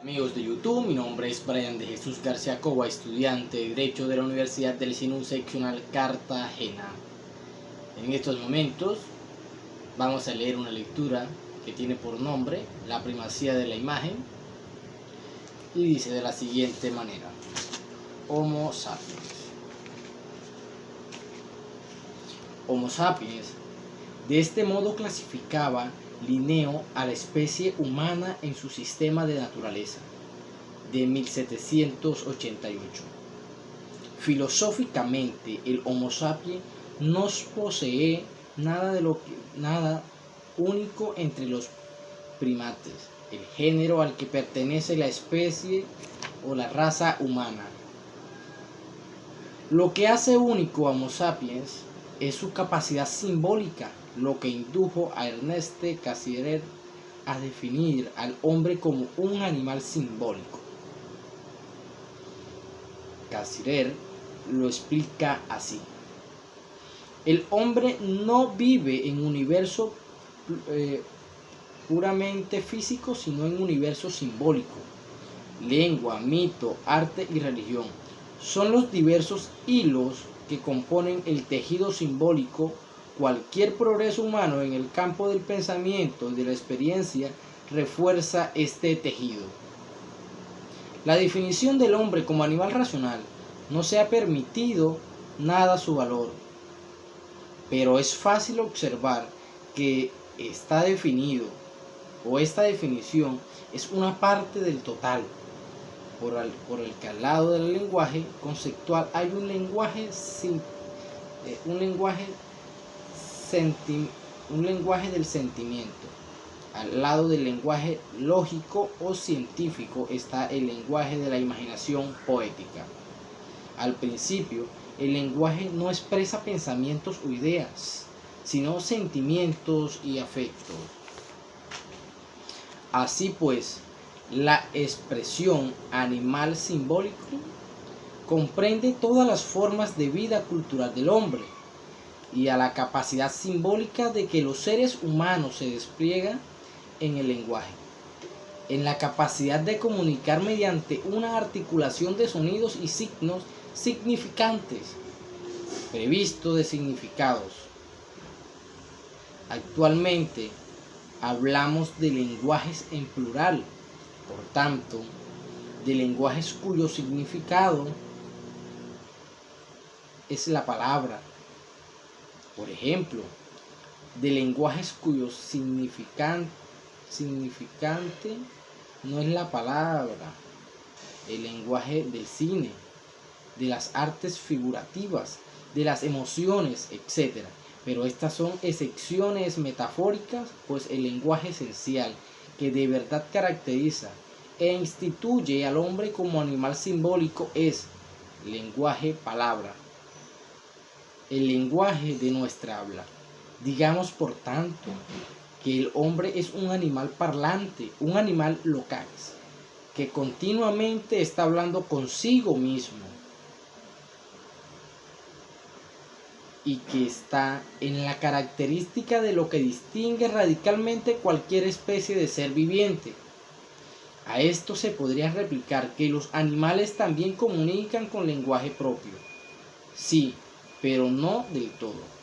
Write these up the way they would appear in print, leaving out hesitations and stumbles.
Amigos de YouTube, mi nombre es Brian de Jesús García Cova, estudiante de Derecho de la Universidad del Sinú Seccional Cartagena. En estos momentos vamos a leer una lectura que tiene por nombre La primacía de la imagen y dice de la siguiente manera: Homo sapiens. Homo sapiens, de este modo clasificaba Linneo a la especie humana en su sistema de naturaleza, de 1788. Filosóficamente, el Homo sapiens no posee nada único entre los primates, el género al que pertenece la especie o la raza humana. Lo que hace único a Homo sapiens es su capacidad simbólica, lo que indujo a Ernest Cassirer a definir al hombre como un animal simbólico. Cassirer lo explica así: el hombre no vive en un universo puramente físico, sino en un universo simbólico. Lengua, mito, arte y religión son los diversos hilos que componen el tejido simbólico. Cualquier progreso humano en el campo del pensamiento y de la experiencia refuerza este tejido. La definición del hombre como animal racional no se ha permitido nada a su valor, pero es fácil observar que está definido, o esta definición es una parte del total, por el que al lado del lenguaje conceptual hay un lenguaje del sentimiento. Al lado del lenguaje lógico o científico está el lenguaje de la imaginación poética. Al principio, el lenguaje no expresa pensamientos o ideas, sino sentimientos y afectos. Así pues, la expresión animal simbólico comprende todas las formas de vida cultural del hombre y a la capacidad simbólica de que los seres humanos se despliegan en el lenguaje, en la capacidad de comunicar mediante una articulación de sonidos y signos significantes, previsto de significados. Actualmente hablamos de lenguajes en plural, por tanto, de lenguajes cuyo significado es la palabra. Por ejemplo, de lenguajes cuyo significante no es la palabra, el lenguaje del cine, de las artes figurativas, de las emociones, etc. Pero estas son excepciones metafóricas, pues el lenguaje esencial que de verdad caracteriza e instituye al hombre como animal simbólico es lenguaje palabra, el lenguaje de nuestra habla. Digamos por tanto que el hombre es un animal parlante, un animal loquaz, que continuamente está hablando consigo mismo y que está en la característica de lo que distingue radicalmente cualquier especie de ser viviente. A esto se podría replicar que los animales también comunican con lenguaje propio. Sí, pero no del todo.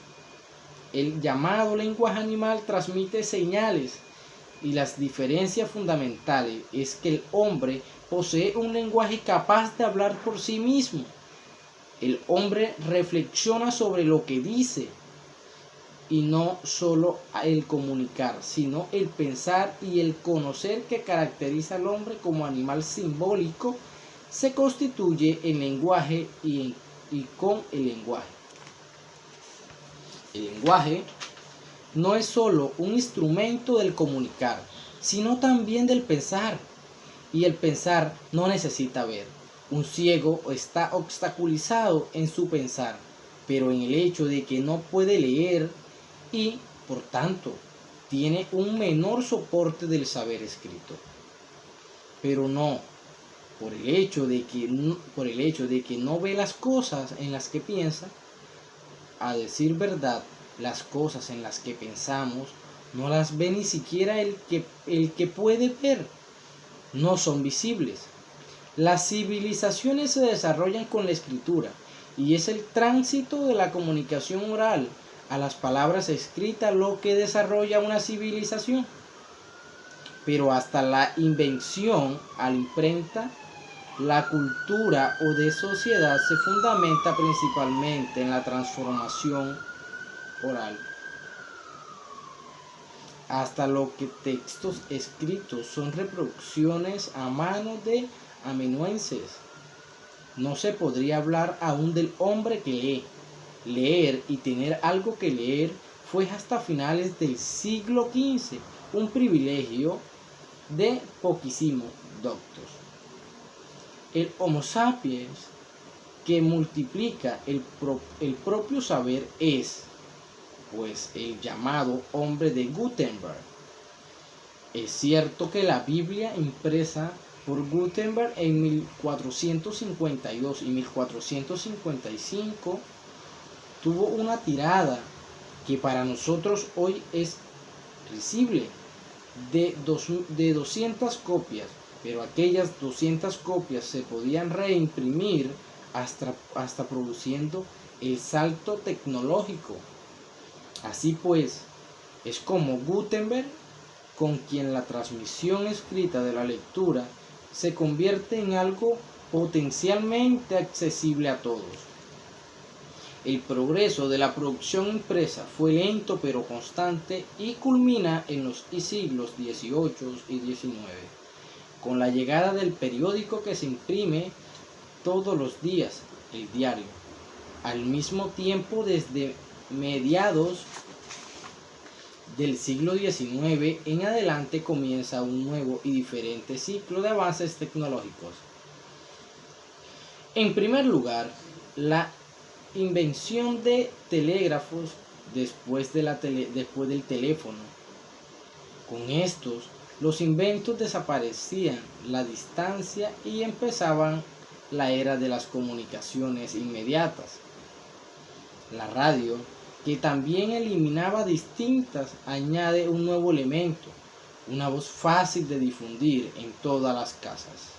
El llamado lenguaje animal transmite señales y las diferencias fundamentales es que el hombre posee un lenguaje capaz de hablar por sí mismo. El hombre reflexiona sobre lo que dice, y no solo el comunicar, sino el pensar y el conocer que caracteriza al hombre como animal simbólico, se constituye en lenguaje y con el lenguaje. El lenguaje no es solo un instrumento del comunicar, sino también del pensar, y el pensar no necesita ver. Un ciego está obstaculizado en su pensar, pero en el hecho de que no puede leer y, por tanto, tiene un menor soporte del saber escrito. Pero no, por el hecho de que no ve las cosas en las que piensa. A decir verdad, las cosas en las que pensamos no las ve ni siquiera el que puede ver. no son visibles. Las civilizaciones se desarrollan con la escritura y es el tránsito de la comunicación oral a las palabras escritas lo que desarrolla una civilización. Pero hasta la invención a la imprenta, la cultura o de sociedad se fundamenta principalmente en la transformación oral. Hasta lo que textos escritos son reproducciones a mano de amanuenses. No se podría hablar aún del hombre que lee. Leer y tener algo que leer fue hasta finales del siglo XV un privilegio de poquísimos doctos. El Homo sapiens que multiplica el propio saber es, pues, el llamado hombre de Gutenberg. Es cierto que la Biblia impresa por Gutenberg en 1452 y 1455 tuvo una tirada que para nosotros hoy es risible de 200 copias, pero aquellas 200 copias se podían reimprimir hasta produciendo el salto tecnológico. Así pues, es como Gutenberg con quien la transmisión escrita de la lectura se convierte en algo potencialmente accesible a todos. El progreso de la producción impresa fue lento pero constante y culmina en los siglos XVIII y XIX, con la llegada del periódico que se imprime todos los días, el diario. Al mismo tiempo, desde mediados del siglo XIX en adelante comienza un nuevo y diferente ciclo de avances tecnológicos. En primer lugar, la invención de telégrafos después del teléfono. Con estos, los inventos desaparecían la distancia y empezaban la era de las comunicaciones inmediatas. La radio, que también eliminaba distintas, añade un nuevo elemento, una voz fácil de difundir en todas las casas.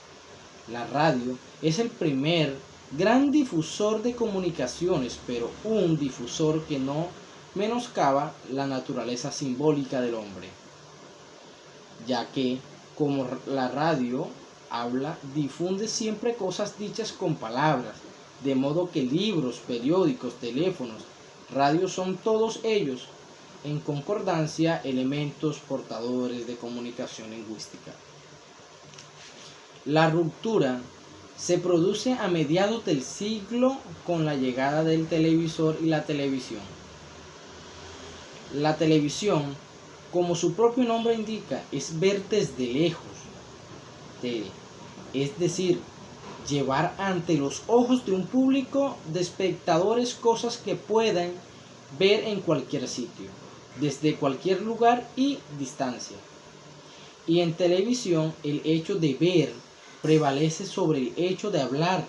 La radio es el primer gran difusor de comunicaciones, pero un difusor que no menoscaba la naturaleza simbólica del hombre, ya que, como la radio habla, difunde siempre cosas dichas con palabras, de modo que libros, periódicos, teléfonos, radios son todos ellos, en concordancia, elementos portadores de comunicación lingüística. La ruptura se produce a mediados del siglo con la llegada del televisor y la televisión. La televisión, como su propio nombre indica, es ver desde lejos, es decir, llevar ante los ojos de un público de espectadores cosas que puedan ver en cualquier sitio, desde cualquier lugar y distancia. Y en televisión el hecho de ver prevalece sobre el hecho de hablar,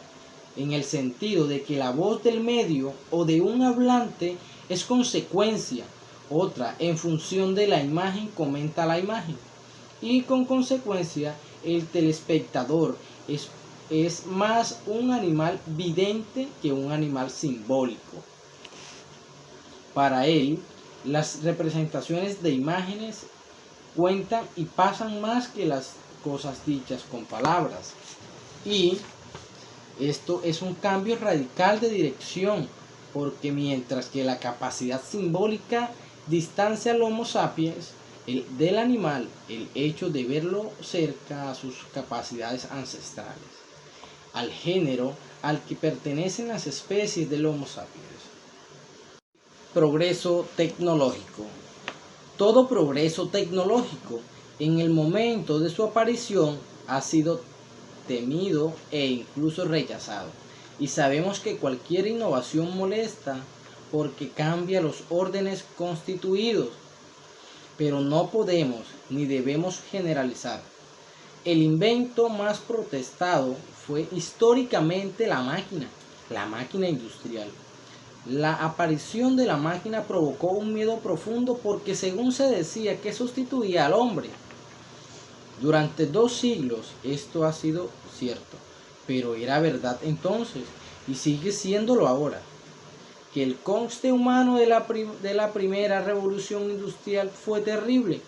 en el sentido de que la voz del medio o de un hablante es consecuencia, otra en función de la imagen comenta la imagen, y con consecuencia el telespectador es más un animal vidente que un animal simbólico. Para él, las representaciones de imágenes cuentan y pasan más que las cosas dichas con palabras. Y esto es un cambio radical de dirección, porque mientras que la capacidad simbólica distancia al Homo sapiens del animal, el hecho de verlo cerca a sus capacidades ancestrales, al género al que pertenecen las especies del Homo sapiens. Progreso tecnológico. Todo progreso tecnológico en el momento de su aparición ha sido temido e incluso rechazado. Y sabemos que cualquier innovación molesta porque cambia los órdenes constituidos. Pero no podemos ni debemos generalizar. El invento más protestado fue históricamente la máquina industrial. La aparición de la máquina provocó un miedo profundo porque según se decía que sustituía al hombre. Durante 2 siglos esto ha sido cierto, pero era verdad entonces y sigue siéndolo ahora, que el coste humano de la primera revolución industrial fue terrible,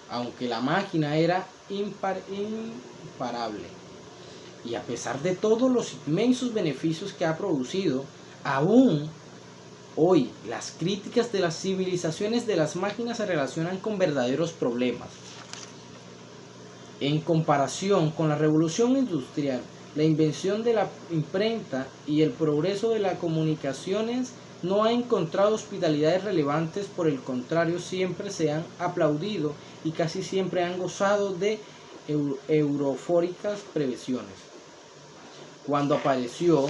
aunque la máquina era imparable. Y a pesar de todos los inmensos beneficios que ha producido, aún hoy las críticas de las civilizaciones de las máquinas se relacionan con verdaderos problemas. En comparación con la revolución industrial, la invención de la imprenta y el progreso de las comunicaciones no ha encontrado hospitalidades relevantes, por el contrario, siempre se han aplaudido y casi siempre han gozado de eufóricas prevenciones. Cuando apareció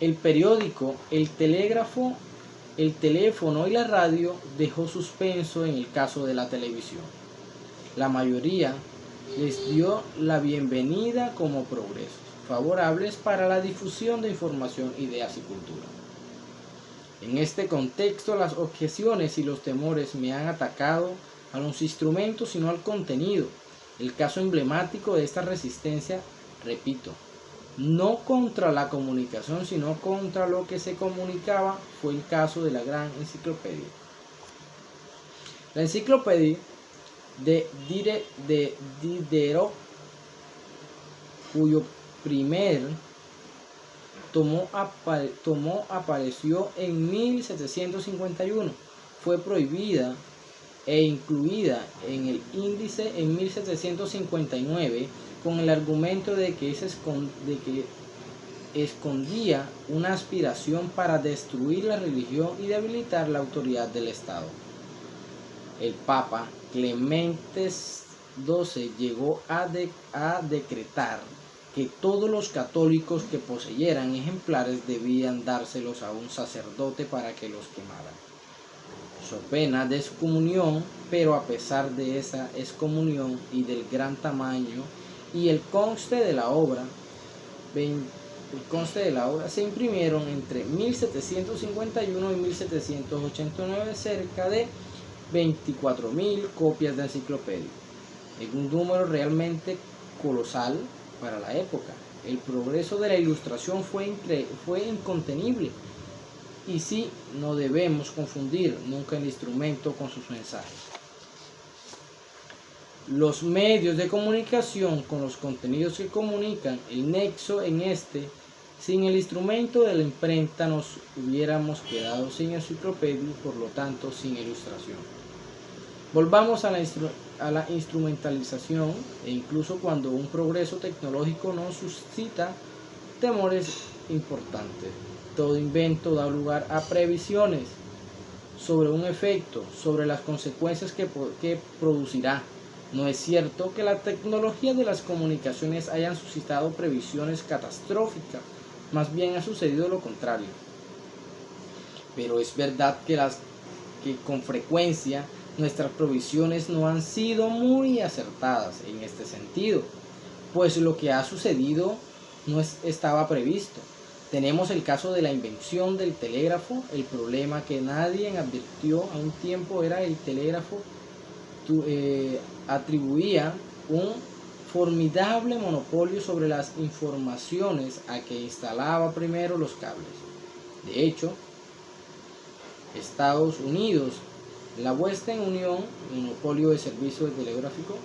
el periódico, el telégrafo, el teléfono y la radio, dejó suspenso en el caso de la televisión. La mayoría les dio la bienvenida como progresos favorables para la difusión de información, ideas y cultura. En este contexto, las objeciones y los temores me han atacado a los instrumentos y no al contenido. El caso emblemático de esta resistencia, repito, no contra la comunicación, sino contra lo que se comunicaba, fue el caso de la gran enciclopedia. La enciclopedia de Diderot, cuyo primer tomo apareció en 1751, fue prohibida e incluida en el índice en 1759 con el argumento de que escondía una aspiración para destruir la religión y debilitar la autoridad del Estado. El Papa Clemente XII llegó a decretar que todos los católicos que poseyeran ejemplares debían dárselos a un sacerdote para que los quemara, so pena de excomunión. Pero a pesar de esa excomunión y del gran tamaño y el conste de la obra se imprimieron entre 1751 y 1789 cerca de 24.000 copias de enciclopedia, en un número realmente colosal para la época. El progreso de la ilustración fue incontenible, y sí, no debemos confundir nunca el instrumento con sus mensajes. Los medios de comunicación con los contenidos que comunican, el nexo en este. Sin el instrumento de la imprenta nos hubiéramos quedado sin enciclopedia y por lo tanto sin ilustración. Volvamos a la instrumentalización, e incluso cuando un progreso tecnológico nos suscita temores importantes, todo invento da lugar a previsiones sobre un efecto, sobre las consecuencias que producirá. No es cierto que la tecnología de las comunicaciones hayan suscitado previsiones catastróficas, más bien ha sucedido lo contrario. Pero es verdad que con frecuencia nuestras previsiones no han sido muy acertadas en este sentido, pues lo que ha sucedido no estaba previsto. Tenemos el caso de la invención del telégrafo. El problema que nadie advirtió a un tiempo era el telégrafo atribuía un formidable monopolio sobre las informaciones a que instalaba primero los cables. De hecho, Estados Unidos, la Western Union, monopolio de servicio telegráfico,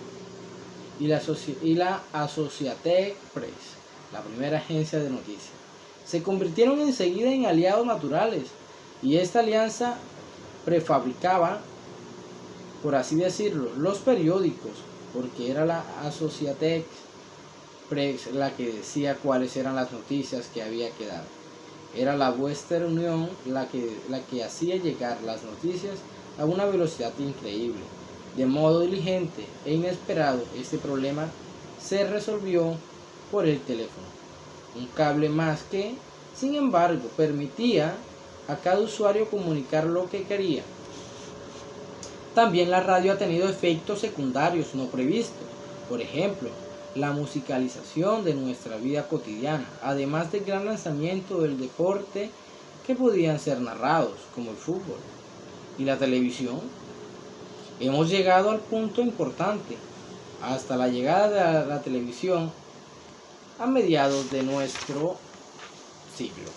y la Associated Press, la primera agencia de noticias, se convirtieron enseguida en aliados naturales, y esta alianza prefabricaba, por así decirlo, los periódicos, porque era la Associated Press la que decía cuáles eran las noticias que había que dar. Era la Western Union la que hacía llegar las noticias a una velocidad increíble. De modo diligente e inesperado, este problema se resolvió por el teléfono, un cable más que, sin embargo, permitía a cada usuario comunicar lo que quería. También la radio ha tenido efectos secundarios no previstos, por ejemplo, la musicalización de nuestra vida cotidiana, además del gran lanzamiento del deporte que podían ser narrados, como el fútbol, y la televisión. Hemos llegado al punto importante. hasta la llegada de la televisión a mediados de nuestro siglo.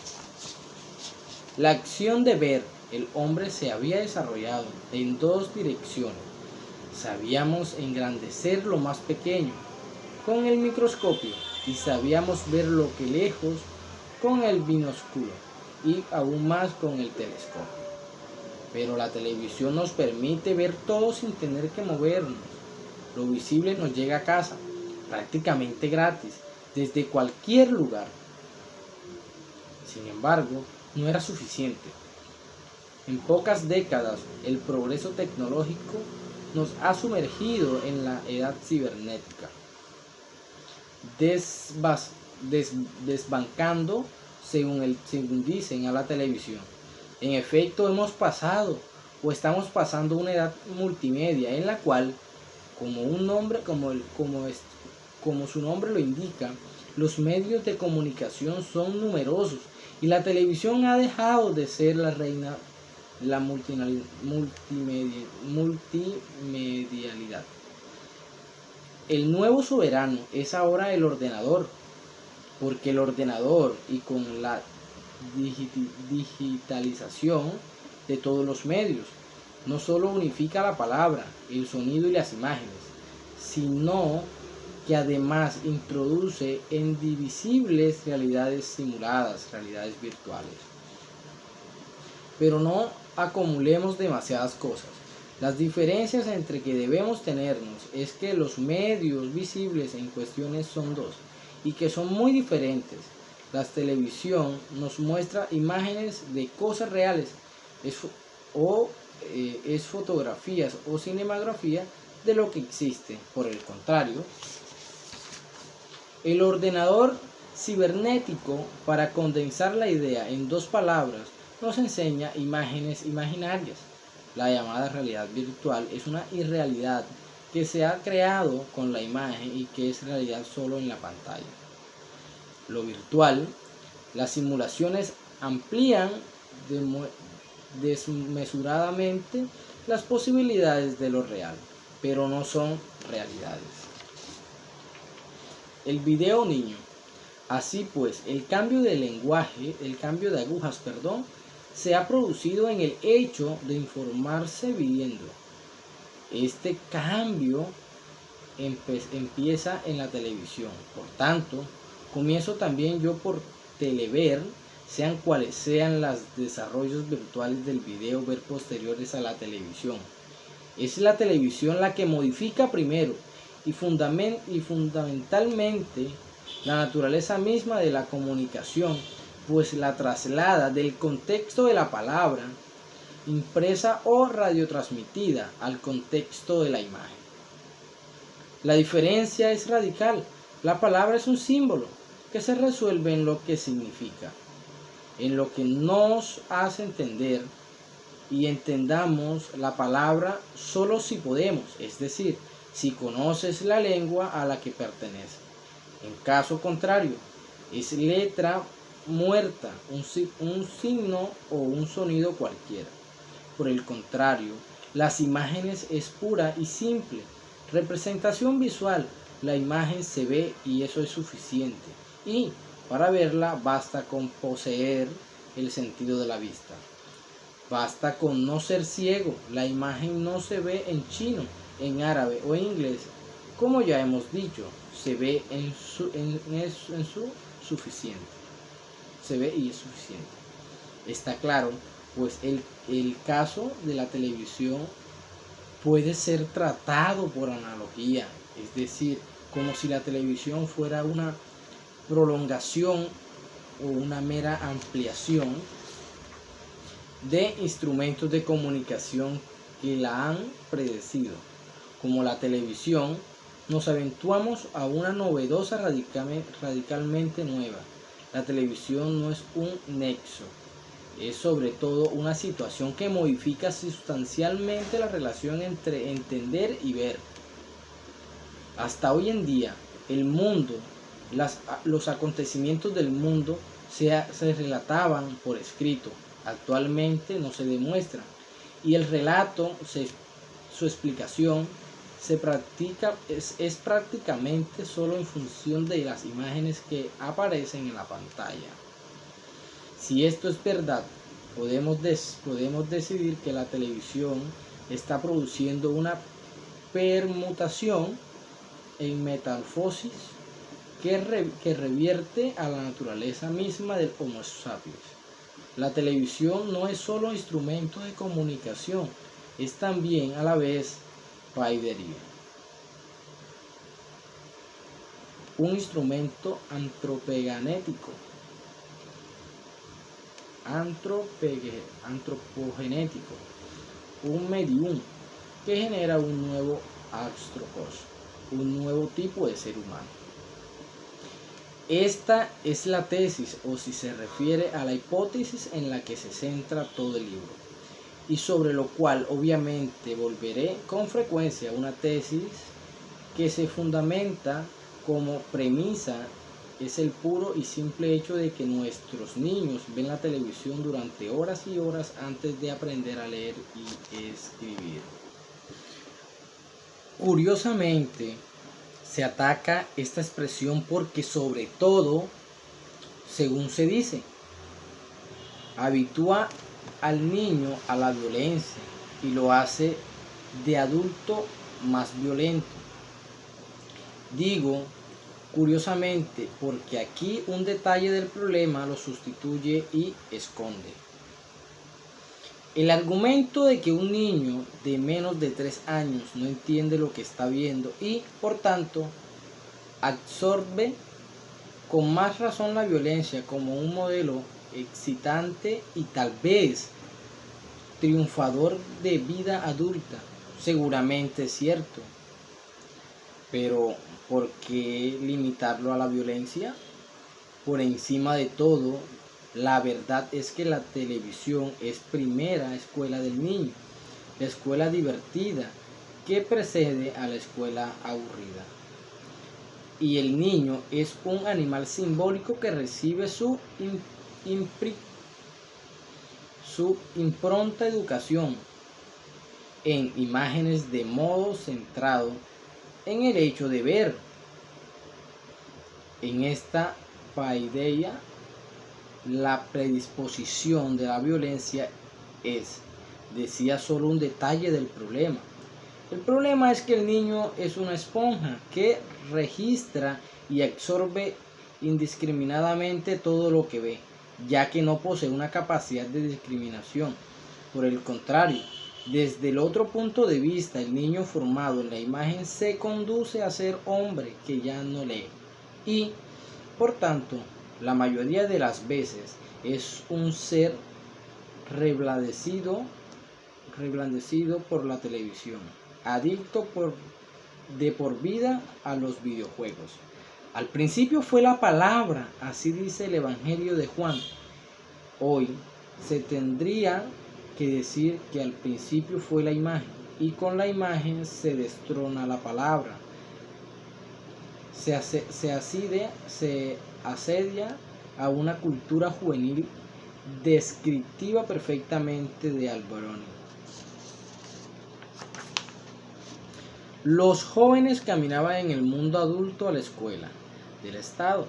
La acción de ver el hombre se había desarrollado en dos direcciones. Sabíamos engrandecer lo más pequeño con el microscopio y sabíamos ver lo que lejos con el binóculo y aún más con el telescopio. Pero la televisión nos permite ver todo sin tener que movernos. Lo visible nos llega a casa, prácticamente gratis, desde cualquier lugar. Sin embargo, no era suficiente. En pocas décadas, el progreso tecnológico nos ha sumergido en la edad cibernética, desbancando, según dicen, a la televisión. En efecto, hemos pasado o estamos pasando una edad multimedia en la cual, como su nombre lo indica, los medios de comunicación son numerosos y la televisión ha dejado de ser la reina de la multimedialidad. El nuevo soberano es ahora el ordenador, porque el ordenador y con la digitalización de todos los medios, no solo unifica la palabra, el sonido y las imágenes, sino que además introduce indivisibles realidades simuladas, realidades virtuales. Pero no acumulemos demasiadas cosas. Las diferencias entre que debemos tenernos es que los medios visibles en cuestiones son dos y que son muy diferentes. La televisión nos muestra imágenes de cosas reales, es fotografías o cinematografía de lo que existe. Por el contrario, el ordenador cibernético, para condensar la idea en dos palabras, nos enseña imágenes imaginarias. La llamada realidad virtual es una irrealidad que se ha creado con la imagen y que es realidad solo en la pantalla. Lo virtual, las simulaciones amplían desmesuradamente las posibilidades de lo real, pero no son realidades. El video niño. Así pues, el cambio de agujas, se ha producido en el hecho de informarse viendo. Este cambio empieza en la televisión. Por tanto, comienzo también yo por telever, sean cuales sean los desarrollos virtuales del video ver posteriores a la televisión. Es la televisión la que modifica primero y fundamentalmente la naturaleza misma de la comunicación, pues la traslada del contexto de la palabra impresa o radiotransmitida al contexto de la imagen. La diferencia es radical. La palabra es un símbolo que se resuelve en lo que significa, en lo que nos hace entender, y entendamos la palabra solo si podemos, es decir, si conoces la lengua a la que pertenece. En caso contrario, es letra muerta, un signo o un sonido cualquiera. Por el contrario, las imágenes es pura y simple representación visual. La imagen se ve y eso es suficiente. Y para verla basta con poseer el sentido de la vista. Basta con no ser ciego. La imagen no se ve en chino, en árabe o en inglés. Como ya hemos dicho, se ve en su suficiente. Se ve y es suficiente. Está claro, pues el caso de la televisión puede ser tratado por analogía, es decir, como si la televisión fuera una prolongación o una mera ampliación de instrumentos de comunicación que la han predecido. Como la televisión, nos aventuramos a una novedosa radicalmente nueva. La televisión no es un nexo, es sobre todo una situación que modifica sustancialmente la relación entre entender y ver. Hasta hoy en día, el mundo, los acontecimientos del mundo se relataban por escrito. Actualmente no se demuestran. Y el relato, su explicación, es prácticamente solo en función de las imágenes que aparecen en la pantalla. Si esto es verdad, podemos decidir que la televisión está produciendo una permutación en metamorfosis que revierte a la naturaleza misma del Homo sapiens. La televisión no es solo instrumento de comunicación, es también a la vez paidería. Un instrumento antropogenético, un medium que genera un nuevo astrocos, un nuevo tipo de ser humano. Esta es la tesis, o si se refiere a la hipótesis en la que se centra todo el libro, y sobre lo cual obviamente volveré con frecuencia. Una tesis que se fundamenta como premisa es el puro y simple hecho de que nuestros niños ven la televisión durante horas y horas antes de aprender a leer y escribir. Curiosamente, se ataca esta expresión porque, sobre todo, según se dice, habitúa al niño a la violencia y lo hace de adulto más violento. Digo curiosamente porque aquí un detalle del problema lo sustituye y esconde. El argumento de que un niño de menos de 3 años no entiende lo que está viendo y, por tanto, absorbe con más razón la violencia como un modelo excitante y tal vez triunfador de vida adulta, seguramente es cierto. Pero ¿por qué limitarlo a la violencia? Por encima de todo, la verdad es que la televisión es primera escuela del niño, la escuela divertida que precede a la escuela aburrida. Y el niño es un animal simbólico que recibe su impronta educación en imágenes de modo centrado en el hecho de ver. En esta paideia, la predisposición de la violencia es, decía, solo un detalle del problema. El problema es que el niño es una esponja que registra y absorbe indiscriminadamente todo lo que ve, ya que no posee una capacidad de discriminación. Por el contrario, desde el otro punto de vista, el niño formado en la imagen se conduce a ser hombre que ya no lee y, por tanto, la mayoría de las veces es un ser reblandecido por la televisión, adicto de por vida a los videojuegos. Al principio fue la palabra, así dice el Evangelio de Juan. Hoy se tendría que decir que al principio fue la imagen, y con la imagen se destrona la palabra. Se asedia a una cultura juvenil descriptiva perfectamente de Alberoni. Los jóvenes caminaban en el mundo adulto a la escuela del Estado,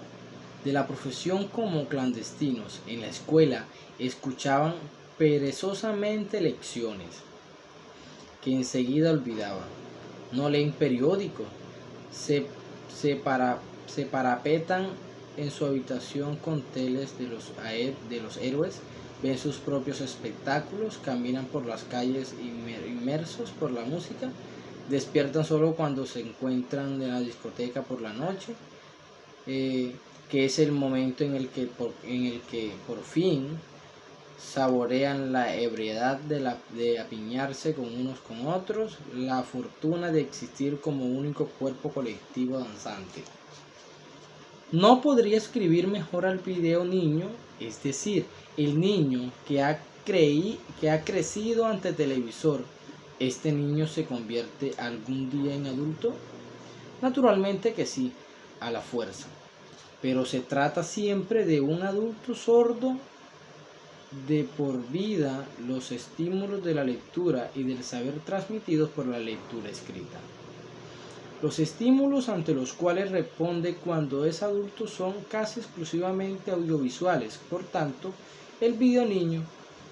de la profesión como clandestinos. En la escuela escuchaban perezosamente lecciones que enseguida olvidaban. No leen periódicos, se parapetan en su habitación con teles de los héroes, ven sus propios espectáculos, caminan por las calles inmersos por la música, despiertan solo cuando se encuentran en la discoteca por la noche, que es el momento en el que por fin saborean la ebriedad de apiñarse con unos con otros, la fortuna de existir como único cuerpo colectivo danzante. No podría escribir mejor al video niño, es decir, el niño que ha crecido ante televisor. ¿Este niño se convierte algún día en adulto? Naturalmente que sí, a la fuerza. Pero se trata siempre de un adulto sordo de por vida los estímulos de la lectura y del saber transmitidos por la lectura escrita. Los estímulos ante los cuales responde cuando es adulto son casi exclusivamente audiovisuales, por tanto, el video niño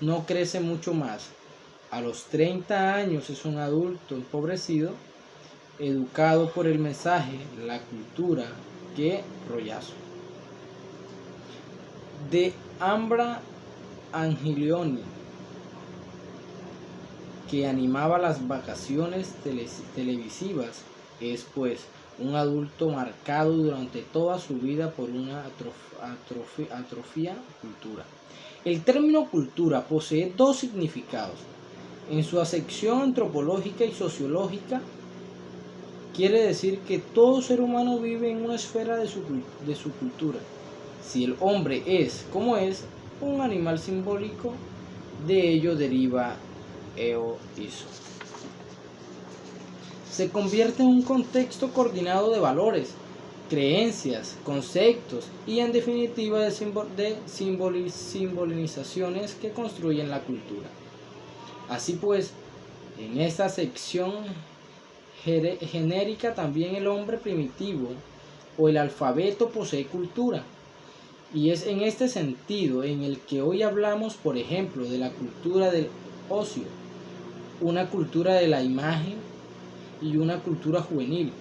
no crece mucho más. A los 30 años es un adulto empobrecido, educado por el mensaje, la cultura, qué rollazo. De Ambra Angiolioni, que animaba las vacaciones televisivas, es pues un adulto marcado durante toda su vida por una atrofia cultura. El término cultura posee dos significados. En su acepción antropológica y sociológica, quiere decir que todo ser humano vive en una esfera de su cultura. Si el hombre es, como es, un animal simbólico, de ello deriva eso. Se convierte en un contexto coordinado de valores, creencias, conceptos y en definitiva de simbolizaciones que construyen la cultura. Así pues, en esta acepción genérica también el hombre primitivo o el alfabeto posee cultura. Y es en este sentido en el que hoy hablamos, por ejemplo, de la cultura del ocio, una cultura de la imagen y una cultura juvenil.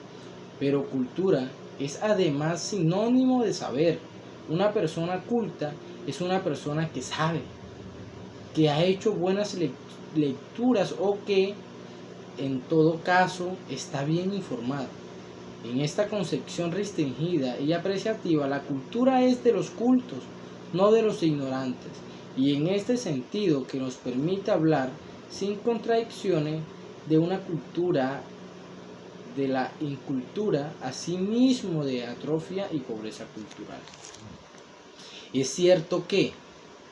Pero cultura es además sinónimo de saber. Una persona culta es una persona que sabe, que ha hecho buenas lecturas o que, en todo caso, está bien informada. En esta concepción restringida y apreciativa, la cultura es de los cultos, no de los ignorantes, y en este sentido que nos permite hablar sin contradicciones de una cultura, de la incultura, asimismo de atrofia y pobreza cultural. Es cierto que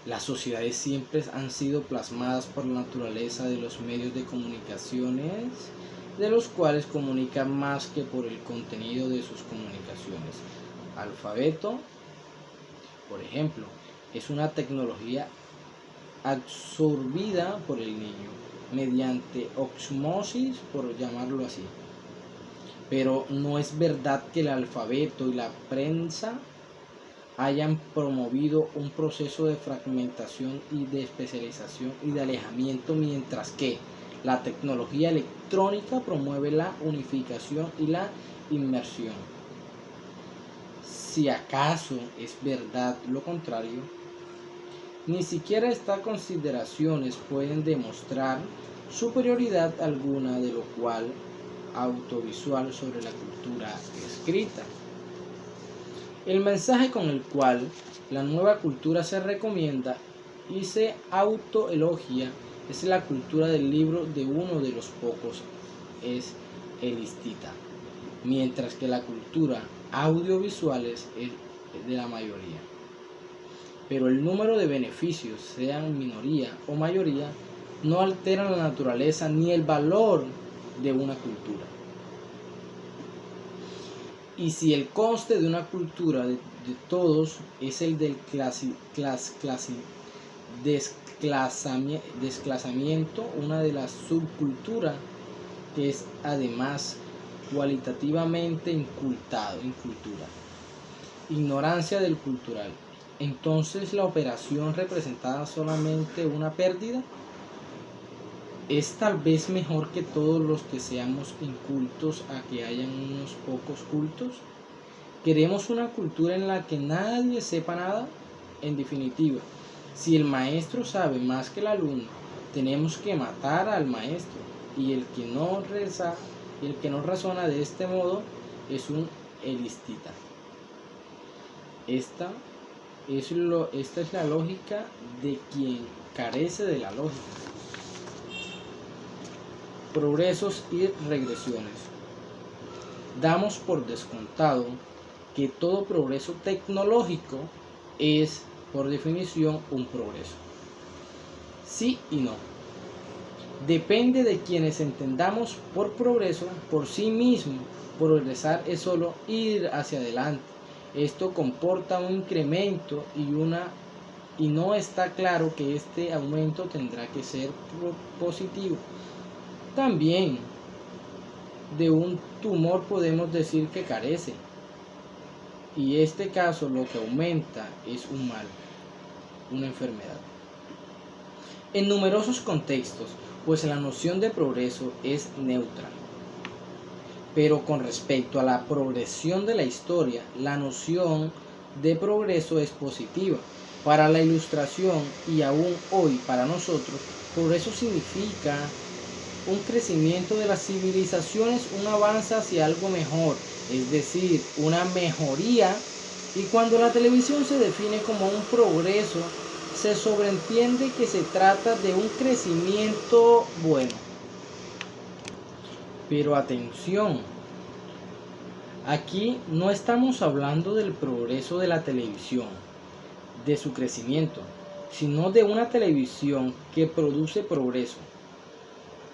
las sociedades siempre han sido plasmadas por la naturaleza de los medios de comunicaciones, de los cuales comunican más que por el contenido de sus comunicaciones. Alfabeto, por ejemplo, es una tecnología absorbida por el niño mediante osmosis, por llamarlo así. Pero no es verdad que el alfabeto y la prensa hayan promovido un proceso de fragmentación y de especialización y de alejamiento, mientras que la tecnología electrónica promueve la unificación y la inmersión. Si acaso es verdad lo contrario, ni siquiera estas consideraciones pueden demostrar superioridad alguna, de lo cual audiovisual sobre la cultura escrita. El mensaje con el cual la nueva cultura se recomienda y se autoelogia es la cultura del libro de uno de los pocos, es elitista, mientras que la cultura audiovisual es de la mayoría. Pero el número de beneficios, sean minoría o mayoría, no alteran la naturaleza ni el valor de una cultura. Y si el coste de una cultura de todos es el del desclasamiento, una de las subculturas que es además cualitativamente incultura, ignorancia del cultural, entonces la operación representada solamente una pérdida. Es tal vez mejor que todos los que seamos incultos a que hayan unos pocos cultos. ¿Queremos una cultura en la que nadie sepa nada? En definitiva, si el maestro sabe más que el alumno, tenemos que matar al maestro, y el que no razona de este modo es un elitista. Esta es la lógica de quien carece de la lógica. Progresos y regresiones. Damos por descontado que todo progreso tecnológico es, por definición, un progreso. Sí y no. Depende de quienes entendamos por progreso. Por sí mismo, progresar es solo ir hacia adelante. Esto comporta un incremento y no está claro que este aumento tendrá que ser positivo. También de un tumor podemos decir que carece. Y este caso lo que aumenta es un mal, una enfermedad. En numerosos contextos, pues la noción de progreso es neutra. Pero con respecto a la progresión de la historia, la noción de progreso es positiva. Para la ilustración y aún hoy para nosotros, progreso significa un crecimiento de las civilizaciones, un avance hacia algo mejor, es decir, una mejoría. Y cuando la televisión se define como un progreso, se sobreentiende que se trata de un crecimiento bueno. Pero atención, aquí no estamos hablando del progreso de la televisión, de su crecimiento, sino de una televisión que produce progreso.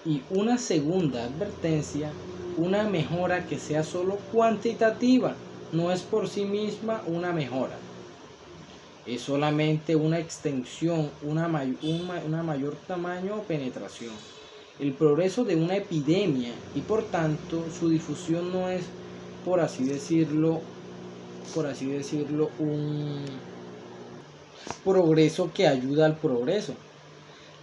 Y una segunda advertencia, una mejora que sea solo cuantitativa, no es por sí misma una mejora. Es solamente una extensión, una mayor tamaño o penetración. El progreso de una epidemia y por tanto su difusión no es, por así decirlo, un progreso que ayuda al progreso.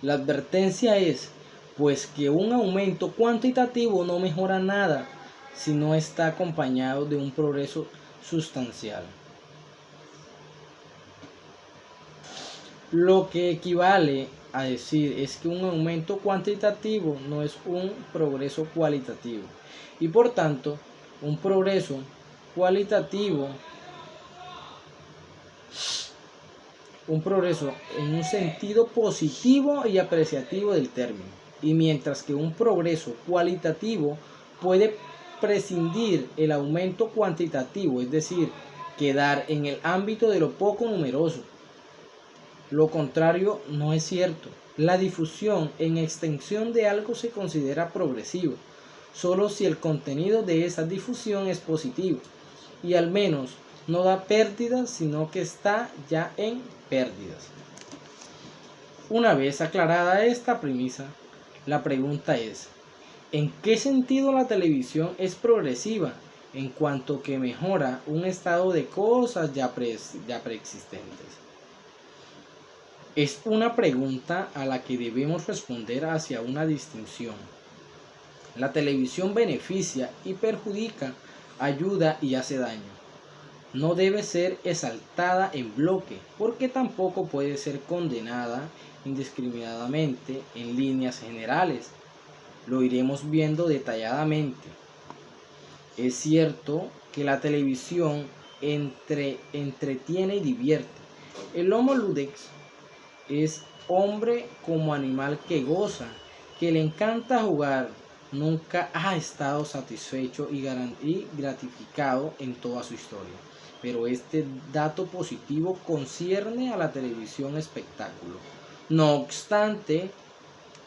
La advertencia es, pues, que un aumento cuantitativo no mejora nada si no está acompañado de un progreso sustancial. Lo que equivale a decir es que un aumento cuantitativo no es un progreso cualitativo. Y por tanto, un progreso cualitativo, un progreso en un sentido positivo y apreciativo del término. Y mientras que un progreso cualitativo puede prescindir el aumento cuantitativo, es decir, quedar en el ámbito de lo poco numeroso. Lo contrario no es cierto. La difusión en extensión de algo se considera progresivo, solo si el contenido de esa difusión es positivo y al menos no da pérdidas, sino que está ya en pérdidas. Una vez aclarada esta premisa, la pregunta es, ¿en qué sentido la televisión es progresiva en cuanto que mejora un estado de cosas ya preexistentes? Es una pregunta a la que debemos responder hacia una distinción. La televisión beneficia y perjudica, ayuda y hace daño. No debe ser exaltada en bloque, porque tampoco puede ser condenada indiscriminadamente en líneas generales. Lo iremos viendo detalladamente. Es cierto que la televisión entretiene y divierte. El Homo Ludens es hombre como animal que goza, que le encanta jugar, nunca ha estado satisfecho y gratificado en toda su historia. Pero este dato positivo concierne a la televisión espectáculo. No obstante,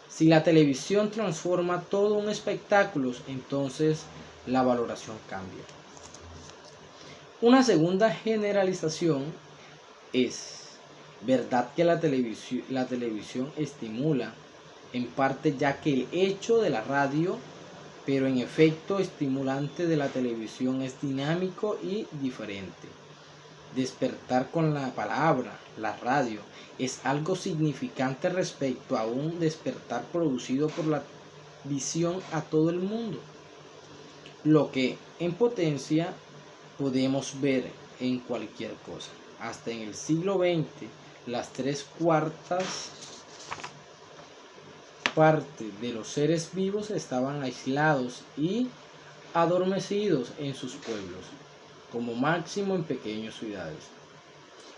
si la televisión transforma todo un espectáculo, entonces la valoración cambia. Una segunda generalización es verdad que la televisión estimula en parte, ya que el hecho de la radio, pero en efecto estimulante de la televisión es dinámico y diferente. Despertar con la palabra, la radio, es algo significante respecto a un despertar producido por la visión a todo el mundo. Lo que en potencia podemos ver en cualquier cosa. Hasta en el siglo XX, las 3/4 partes de los seres vivos estaban aislados y adormecidos en sus pueblos, como máximo en pequeñas ciudades.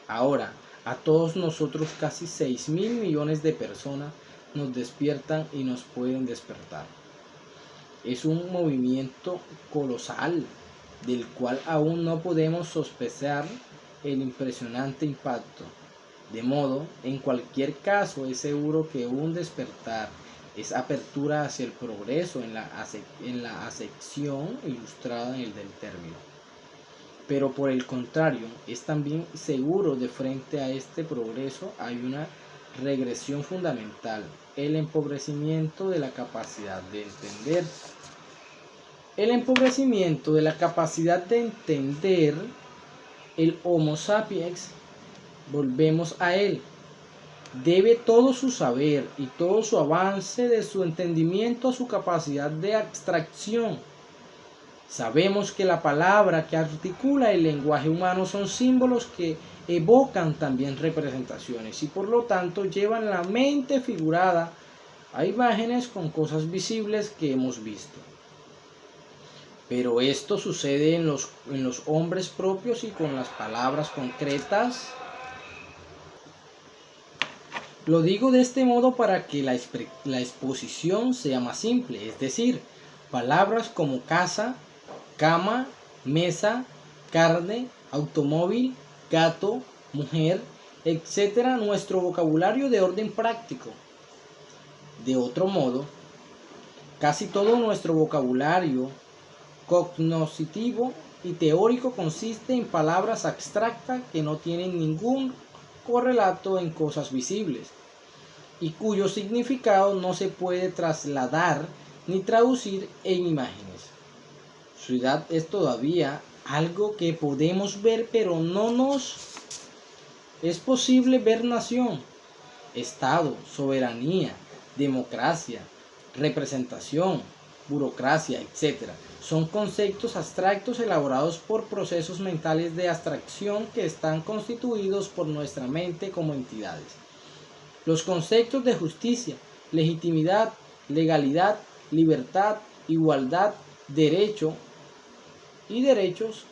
Ahora, a todos nosotros, casi 6.000 millones de personas nos despiertan y nos pueden despertar. Es un movimiento colosal, del cual aún no podemos sospechar el impresionante impacto. De modo, en cualquier caso, es seguro que un despertar es apertura hacia el progreso en la acepción ilustrada en el del término. Pero por el contrario, es también seguro de frente a este progreso hay una regresión fundamental, el empobrecimiento de la capacidad de entender. El empobrecimiento de la capacidad de entender el Homo sapiens, volvemos a él, debe todo su saber y todo su avance de su entendimiento a su capacidad de abstracción. Sabemos que la palabra que articula el lenguaje humano son símbolos que evocan también representaciones y por lo tanto llevan la mente figurada a imágenes con cosas visibles que hemos visto. Pero esto sucede en los hombres propios y con las palabras concretas. Lo digo de este modo para que la exposición sea más simple, es decir, palabras como casa, cama, mesa, carne, automóvil, gato, mujer, etc. Nuestro vocabulario de orden práctico. De otro modo, casi todo nuestro vocabulario cognoscitivo y teórico consiste en palabras abstractas que no tienen ningún correlato en cosas visibles y cuyo significado no se puede trasladar ni traducir en imágenes. Ciudad es todavía algo que podemos ver, pero no nos es posible ver nación, Estado, soberanía, democracia, representación, burocracia, etc. Son conceptos abstractos elaborados por procesos mentales de abstracción que están constituidos por nuestra mente como entidades. Los conceptos de justicia, legitimidad, legalidad, libertad, igualdad, derecho y derechos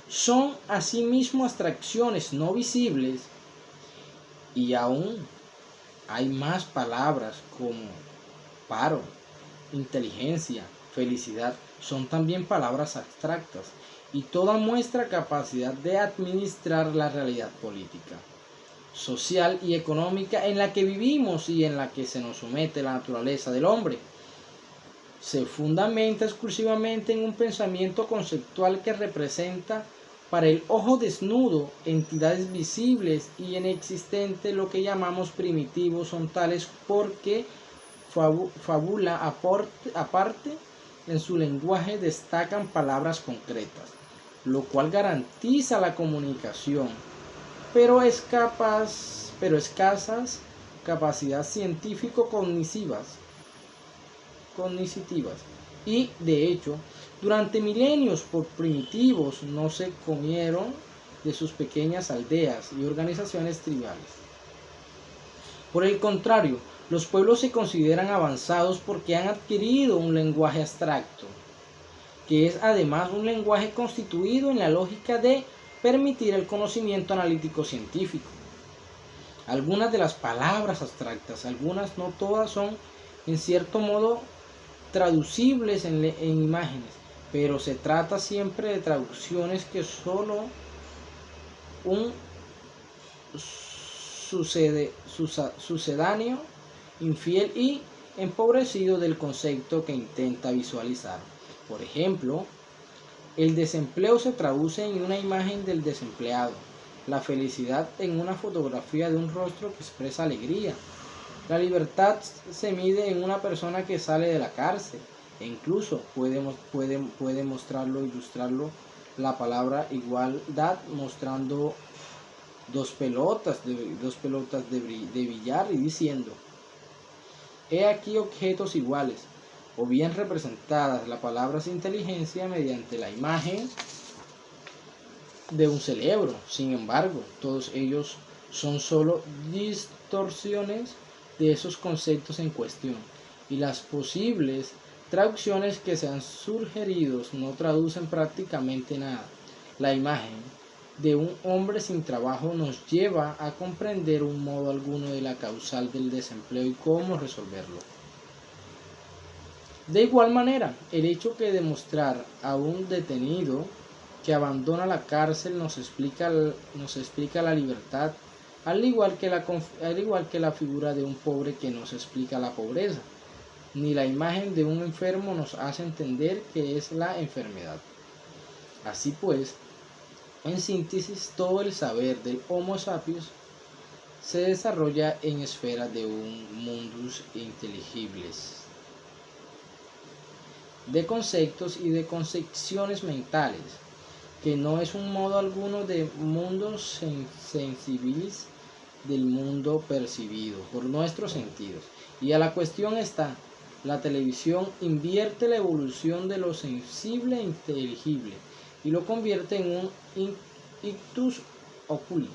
son asimismo abstracciones no visibles, y aún hay más palabras como paro, inteligencia, felicidad, son también palabras abstractas, y toda nuestra capacidad de administrar la realidad política, social y económica en la que vivimos y en la que se nos somete la naturaleza del hombre se fundamenta exclusivamente en un pensamiento conceptual que representa para el ojo desnudo entidades visibles y inexistentes. Lo que llamamos primitivos son tales porque fábula aparte en su lenguaje destacan palabras concretas, lo cual garantiza la comunicación, pero escasas capacidades científico-cognitivas. Y de hecho, durante milenios por primitivos no se comieron de sus pequeñas aldeas y organizaciones tribales. Por el contrario, los pueblos se consideran avanzados porque han adquirido un lenguaje abstracto, que es además un lenguaje constituido en la lógica de permitir el conocimiento analítico científico. Algunas de las palabras abstractas, algunas no todas, son en cierto modo traducibles en imágenes, pero se trata siempre de traducciones que solo un sucedáneo infiel y empobrecido del concepto que intenta visualizar. Por ejemplo, el desempleo se traduce en una imagen del desempleado, la felicidad en una fotografía de un rostro que expresa alegría. La libertad se mide en una persona que sale de la cárcel e incluso puede mostrarlo, ilustrarlo la palabra igualdad mostrando dos pelotas de billar y diciendo: he aquí objetos iguales, o bien representadas la palabra inteligencia mediante la imagen de un cerebro. Sin embargo, todos ellos son solo distorsiones de esos conceptos en cuestión, y las posibles traducciones que se han sugerido no traducen prácticamente nada. La imagen de un hombre sin trabajo nos lleva a comprender un modo alguno de la causal del desempleo y cómo resolverlo. De igual manera, el hecho que demostrar a un detenido que abandona la cárcel nos explica la libertad, al igual que la figura de un pobre que nos explica la pobreza, ni la imagen de un enfermo nos hace entender qué es la enfermedad. Así pues, en síntesis, todo el saber del Homo sapiens se desarrolla en esferas de un mundus inteligibles. de conceptos y de concepciones mentales, que no es un modo alguno de mundos sensibles del mundo percibido por nuestros sentidos. Y a la cuestión está, la televisión invierte la evolución de lo sensible e inteligible y lo convierte en un ictus oculi,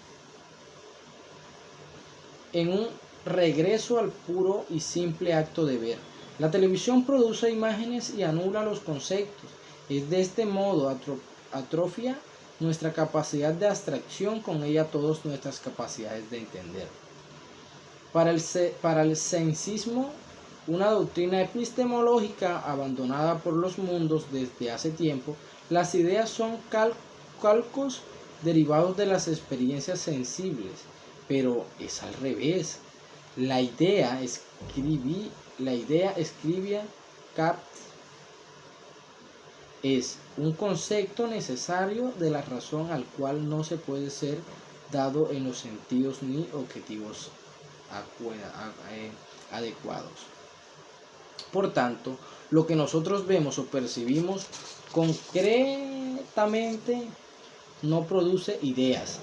en un regreso al puro y simple acto de ver. La televisión produce imágenes y anula los conceptos. Es de este modo atrofia nuestra capacidad de abstracción, con ella todas nuestras capacidades de entender. Para el sensismo, una doctrina epistemológica abandonada por los mundos desde hace tiempo, las ideas son calcos derivados de las experiencias sensibles, pero es al revés. La idea escribía Kant es un concepto necesario de la razón al cual no se puede ser dado en los sentidos ni objetivos adecuados. Por tanto, lo que nosotros vemos o percibimos concretamente no produce ideas,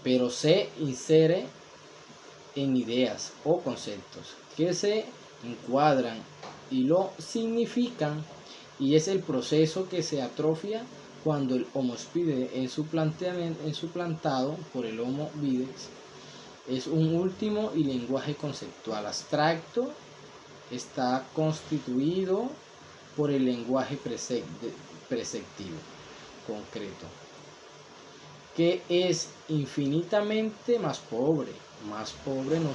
pero se insere en ideas o conceptos que se encuadran y lo significan, y es el proceso que se atrofia cuando el Homo spide en su plantado por el Homo vides es un último y lenguaje conceptual abstracto, está constituido por el lenguaje preceptivo concreto, que es infinitamente más pobre no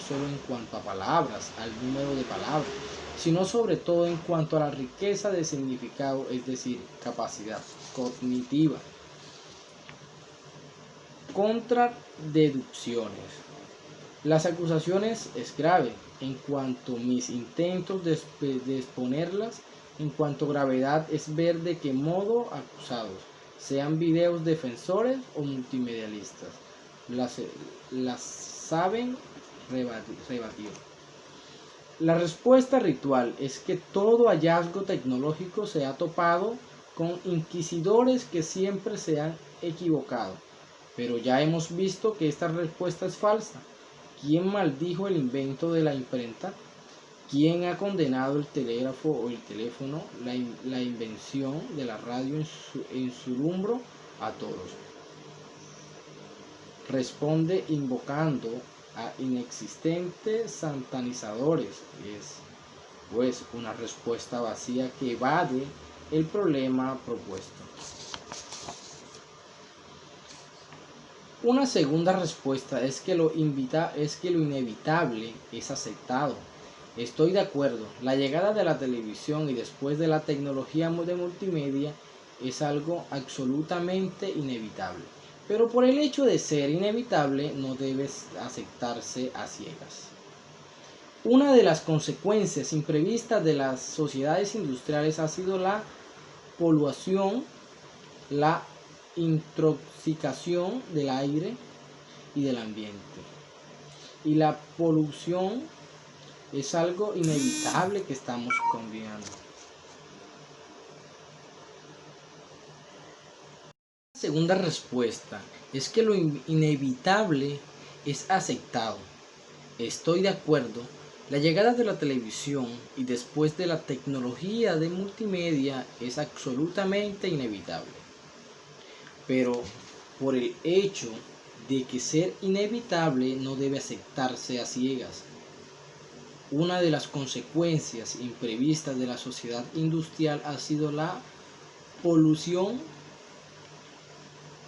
solo en cuanto a palabras, al número de palabras, sino sobre todo en cuanto a la riqueza de significado, es decir, capacidad cognitiva. Contradeducciones. Las acusaciones es grave, en cuanto mis intentos de exponerlas, en cuanto gravedad es ver de qué modo acusados, sean videos defensores o multimedialistas, las saben rebatir. La respuesta ritual es que todo hallazgo tecnológico se ha topado con inquisidores que siempre se han equivocado, pero ya hemos visto que esta respuesta es falsa. ¿Quién maldijo el invento de la imprenta? ¿Quién ha condenado el telégrafo o el teléfono, la invención de la radio en su lumbro? A todos. Responde invocando a inexistentes satanizadores. Es pues una respuesta vacía que evade el problema propuesto. Una segunda respuesta es que lo inevitable es aceptado. Estoy de acuerdo, la llegada de la televisión y después de la tecnología de multimedia es algo absolutamente inevitable. Pero por el hecho de ser inevitable no debe aceptarse a ciegas. Una de las consecuencias imprevistas de las sociedades industriales ha sido la polución, la intoxicación del aire y del ambiente. Y la polución es algo inevitable que estamos conviviendo. La segunda respuesta es que lo inevitable es aceptado. Estoy de acuerdo. La llegada de la televisión y después de la tecnología de multimedia es absolutamente inevitable. Pero por el hecho de que ser inevitable no debe aceptarse a ciegas. Una de las consecuencias imprevistas de la sociedad industrial ha sido la polución,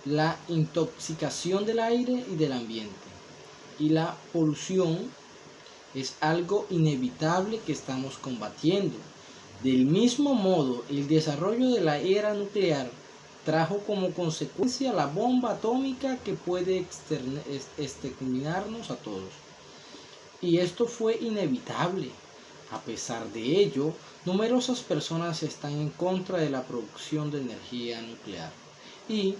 la intoxicación del aire y del ambiente. Y la polución es algo inevitable que estamos combatiendo. Del mismo modo, el desarrollo de la era nuclear trajo como consecuencia la bomba atómica que puede exterminarnos a todos. Y esto fue inevitable. A pesar de ello, numerosas personas están en contra de la producción de energía nuclear. Y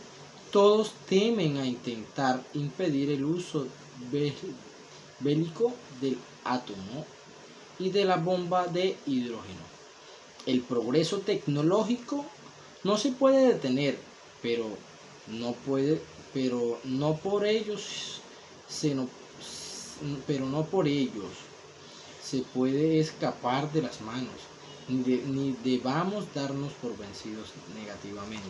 todos temen a intentar impedir el uso bélico del átomo y de la bomba de hidrógeno. El progreso tecnológico no se puede detener, pero no por ellos se puede escapar de las manos, ni debamos darnos por vencidos negativamente.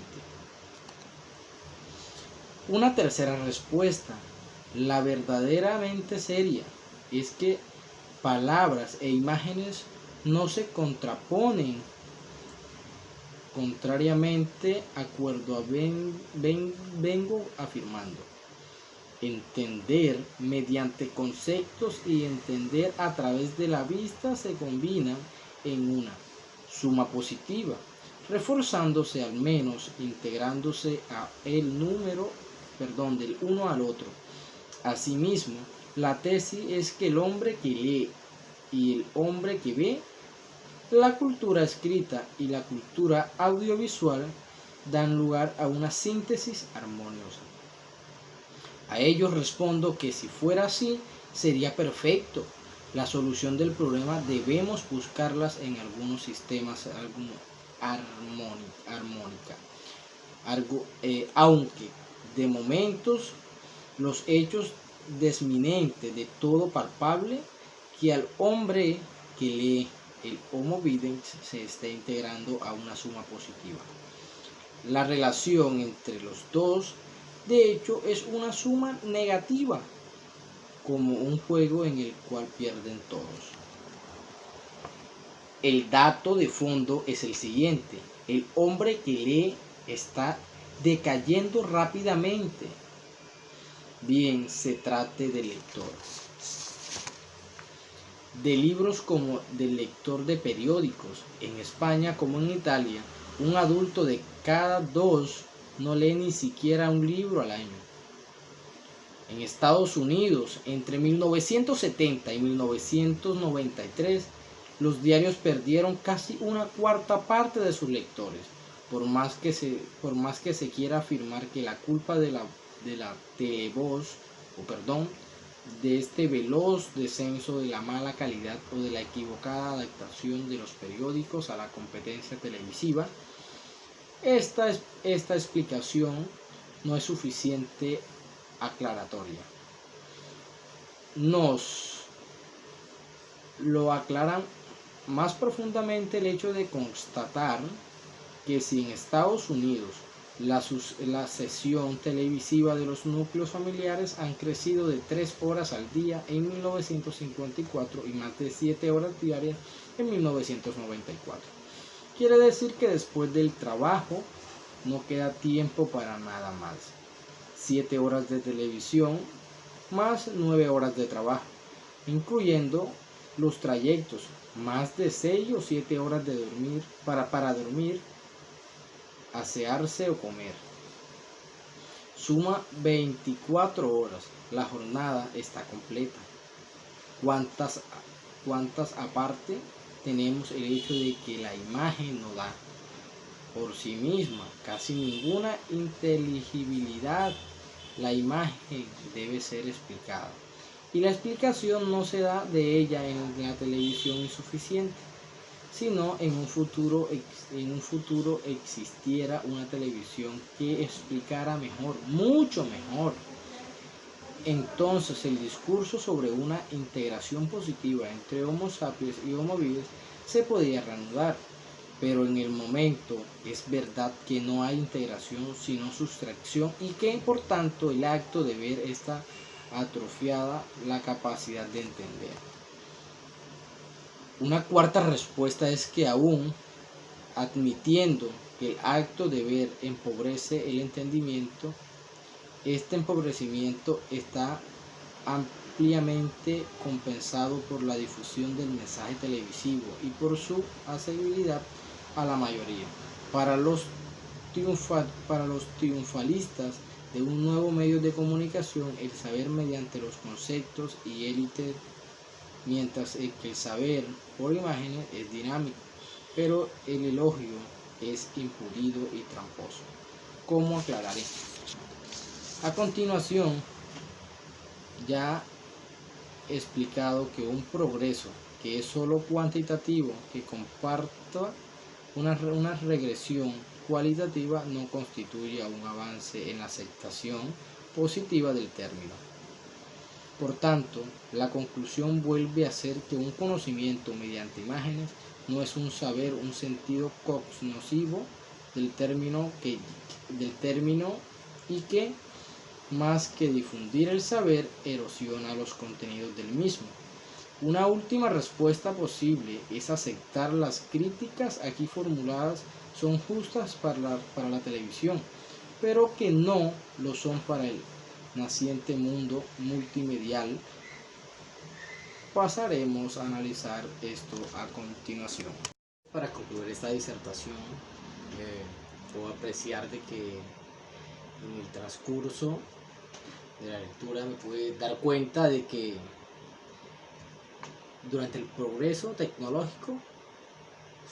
Una tercera respuesta, la verdaderamente seria, es que palabras e imágenes no se contraponen. Contrariamente, acuerdo vengo afirmando. Entender mediante conceptos y entender a través de la vista se combinan en una suma positiva, reforzándose al menos, integrándose a el número, del uno al otro. Asimismo, la tesis es que el hombre que lee y el hombre que ve, la cultura escrita y la cultura audiovisual dan lugar a una síntesis armoniosa. A ellos respondo que si fuera así, sería perfecto. La solución del problema debemos buscarlas en algunos sistemas armónica. Aunque de momentos los hechos desminentes de todo palpable que al hombre que lee el Homo Videns se está integrando a una suma positiva. La relación entre los dos, de hecho, es una suma negativa, como un juego en el cual pierden todos. El dato de fondo es el siguiente: el hombre que lee está decayendo rápidamente, bien se trate de lector de libros como del lector de periódicos. En España como en Italia, un adulto de cada 2 no lee ni siquiera un libro al año. En Estados Unidos, entre 1970 y 1993, los diarios perdieron casi una cuarta parte de sus lectores, por más que se quiera afirmar que la culpa de de este veloz descenso de la mala calidad o de la equivocada adaptación de los periódicos a la competencia televisiva, esta explicación no es suficiente aclaratoria. Nos lo aclaran más profundamente el hecho de constatar que si en Estados Unidos la sesión televisiva de los núcleos familiares han crecido de 3 horas al día en 1954 y más de 7 horas diarias en 1994. Quiere decir que después del trabajo no queda tiempo para nada más. 7 horas de televisión más 9 horas de trabajo, incluyendo los trayectos, más de 6 o 7 horas de dormir para dormir, asearse o comer. Suma 24 horas, la jornada está completa. ¿Cuántas aparte tenemos el hecho de que la imagen no da por sí misma casi ninguna inteligibilidad? La imagen debe ser explicada y la explicación no se da de ella en la televisión insuficiente, sino en un futuro existiera una televisión que explicara mejor, mucho mejor. Entonces el discurso sobre una integración positiva entre Homo sapiens y Homo Videns se podía reanudar, pero en el momento es verdad que no hay integración sino sustracción y que por tanto el acto de ver está atrofiada la capacidad de entender. Una cuarta respuesta es que aún admitiendo que el acto de ver empobrece el entendimiento, este empobrecimiento está ampliamente compensado por la difusión del mensaje televisivo y por su accesibilidad a la mayoría. Para los triunfalistas de un nuevo medio de comunicación, el saber mediante los conceptos y élites, mientras que el saber por imágenes es dinámico, pero el elogio es impulido y tramposo. ¿Cómo aclararé? A continuación, ya he explicado que un progreso que es solo cuantitativo, que comparta una regresión cualitativa no constituye un avance en la aceptación positiva del término. Por tanto, la conclusión vuelve a ser que un conocimiento mediante imágenes no es un saber, un sentido cognoscivo del término y que, más que difundir el saber, erosiona los contenidos del mismo. Una última respuesta posible es aceptar las críticas aquí formuladas son justas para la televisión, pero que no lo son para el naciente mundo multimedial. Pasaremos a analizar esto a continuación. Para concluir esta disertación, puedo apreciar de que en el transcurso de la lectura me pude dar cuenta de que durante el progreso tecnológico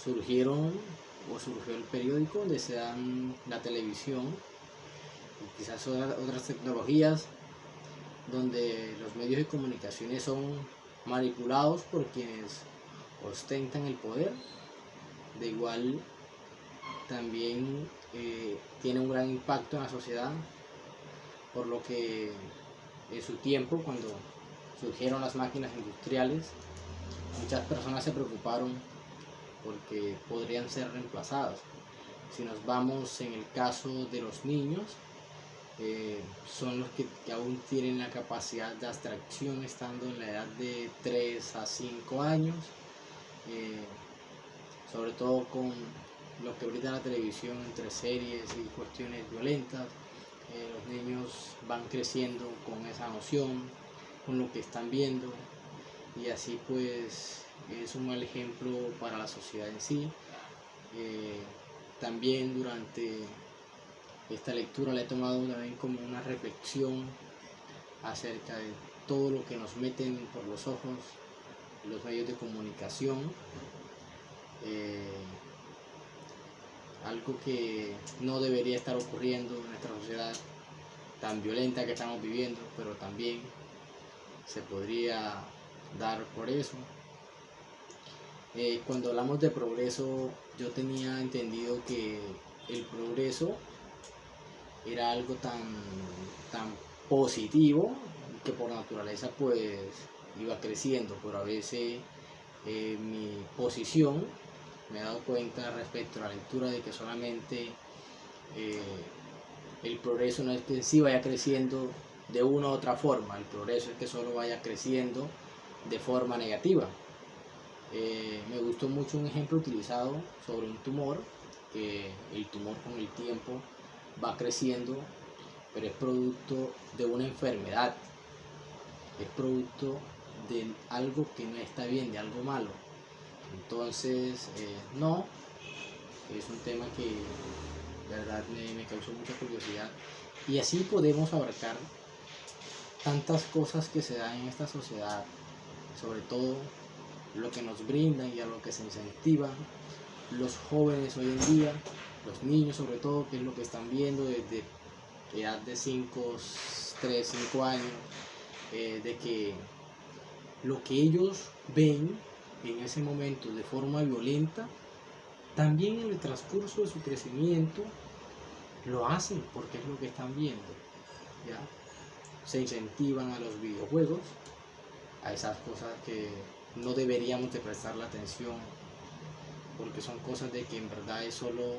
surgió el periódico, donde se dan la televisión y quizás otras tecnologías, donde los medios de comunicaciones son manipulados por quienes ostentan el poder. De igual también tiene un gran impacto en la sociedad, por lo que en su tiempo, cuando surgieron las máquinas industriales, muchas personas se preocuparon porque podrían ser reemplazadas. Si nos vamos en el caso de los niños, son los que aún tienen la capacidad de abstracción estando en la edad de 3 a 5 años, sobre todo con lo que brinda la televisión entre series y cuestiones violentas. Los niños van creciendo con esa noción, con lo que están viendo, y así pues es un mal ejemplo para la sociedad en sí. También durante esta lectura la he tomado también como una reflexión acerca de todo lo que nos meten por los ojos los medios de comunicación, algo que no debería estar ocurriendo en nuestra sociedad tan violenta que estamos viviendo, pero también se podría dar por eso. Cuando hablamos de progreso, yo tenía entendido que el progreso era algo tan positivo, que por naturaleza pues iba creciendo, pero a veces mi posición me he dado cuenta respecto a la lectura de que solamente el progreso no es que sí vaya creciendo de una u otra forma, el progreso es que solo vaya creciendo de forma negativa. Me gustó mucho un ejemplo utilizado sobre un tumor, que el tumor con el tiempo va creciendo, pero es producto de una enfermedad, es producto de algo que no está bien, de algo malo. Entonces, no, es un tema que de verdad me causó mucha curiosidad, y así podemos abarcar tantas cosas que se dan en esta sociedad, sobre todo lo que nos brindan y a lo que se incentivan los jóvenes hoy en día, los niños sobre todo, que es lo que están viendo desde edad de 5, 3, 5 años, de que lo que ellos ven en ese momento de forma violenta, también en el transcurso de su crecimiento lo hacen porque es lo que están viendo, ¿ya? Se incentivan a los videojuegos, a esas cosas que no deberíamos de prestarle atención, porque son cosas de que en verdad es solo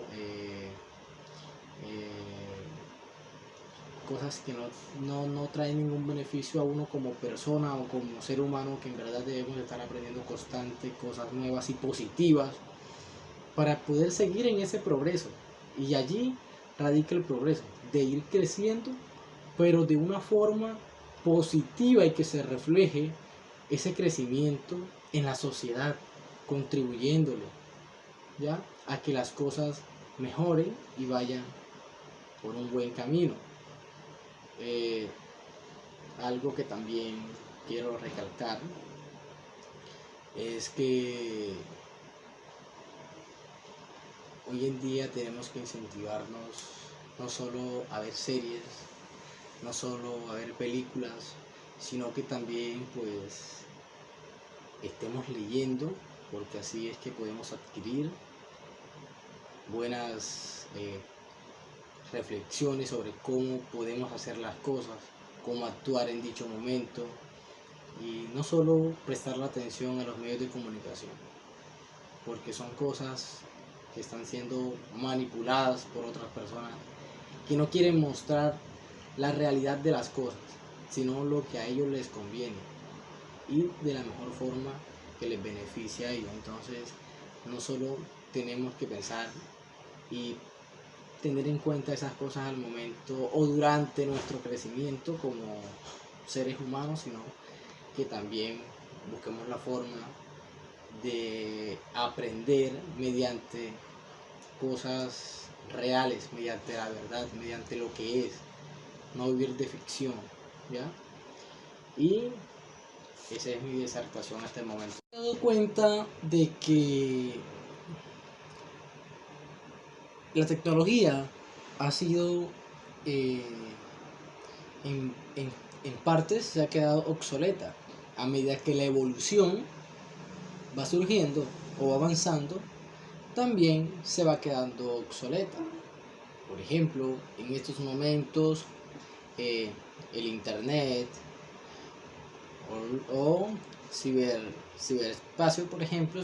cosas que no traen ningún beneficio a uno como persona o como ser humano, que en verdad debemos estar aprendiendo constante cosas nuevas y positivas para poder seguir en ese progreso. Y allí radica el progreso, de ir creciendo, pero de una forma positiva, y que se refleje ese crecimiento en la sociedad, contribuyéndole, ¿ya?, a que las cosas mejoren y vayan por un buen camino. Algo que también quiero recalcar es que hoy en día tenemos que incentivarnos no solo a ver series, no solo a ver películas, sino que también pues estemos leyendo, porque así es que podemos adquirir buenas reflexiones sobre cómo podemos hacer las cosas, cómo actuar en dicho momento, y no solo prestar la atención a los medios de comunicación, porque son cosas que están siendo manipuladas por otras personas que no quieren mostrar la realidad de las cosas, sino lo que a ellos les conviene y de la mejor forma que les beneficia a ellos. Entonces, no solo tenemos que pensar y tener en cuenta esas cosas al momento o durante nuestro crecimiento como seres humanos, sino que también busquemos la forma de aprender mediante cosas reales, mediante la verdad, mediante lo que es, no vivir de ficción, ¿ya? Y esa es mi disertación hasta el momento. Me he dado cuenta de que la tecnología ha sido en partes se ha quedado obsoleta a medida que la evolución va surgiendo o va avanzando, también se va quedando obsoleta. Por ejemplo, en estos momentos el internet o ciberespacio, por ejemplo,